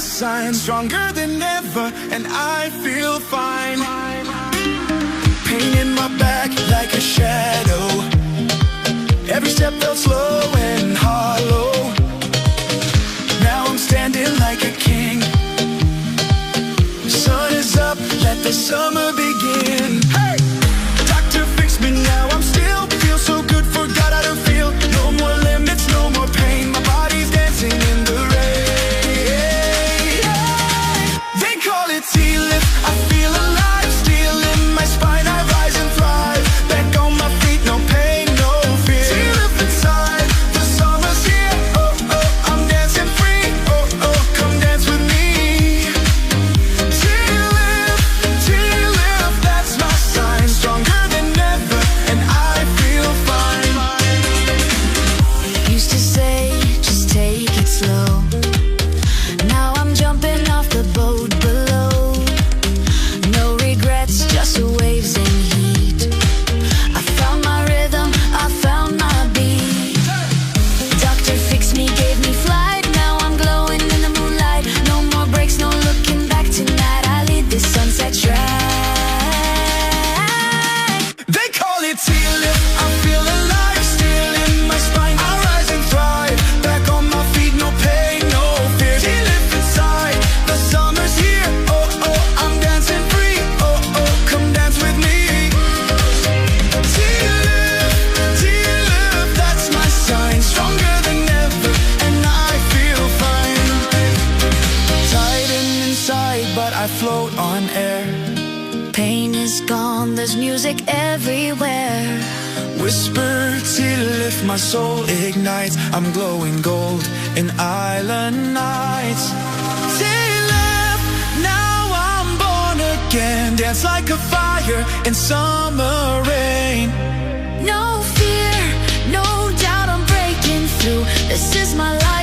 sign, stronger than ever, and I feel fine. Pain in my back like a shadow, every step felt slow and hollow. Now I'm standing like a king. The sun is up, let the summer begin. Hey! Doctor, fix me now, I'm still feel so good, forgot how to feel. No more limits, no more pain, my body's dancing in the rain. They call it T-lift, I feel alive, still in my spine, I rise and thrive. Back on my feet, no pain, no fear. T-lift inside, the summer's here. Oh, oh, I'm dancing free. Oh, oh, come dance with me. T-lift, T-lift, that's my sign. Stronger than ever, and I feel fine. Used to say, just take it slow. Now I'm jumping off the boat below. No regrets, just waves and heat. I found my rhythm, I found my beat. Doctor fixed me, gave me flight. Now I'm glowing in the moonlight. No more breaks, no looking back tonight. I lead this sunset track. They call it T-lift, I feel alive, still in my spine. I rise and thrive, back on my feet, no pain, no fear. T-lift inside, the summer's here. Oh, oh, I'm dancing free. Oh, oh, come dance with me. T-lift, T-lift, that's my sign. Stronger than ever, and I feel fine. Tighten inside, but I float on air. Pain is gone, there's music everywhere. Whisper, T-lift, my soul ignites. I'm glowing gold in island nights. T-lift, now I'm born again. Dance like a fire in summer rain. No fear, no doubt I'm breaking through. This is my life.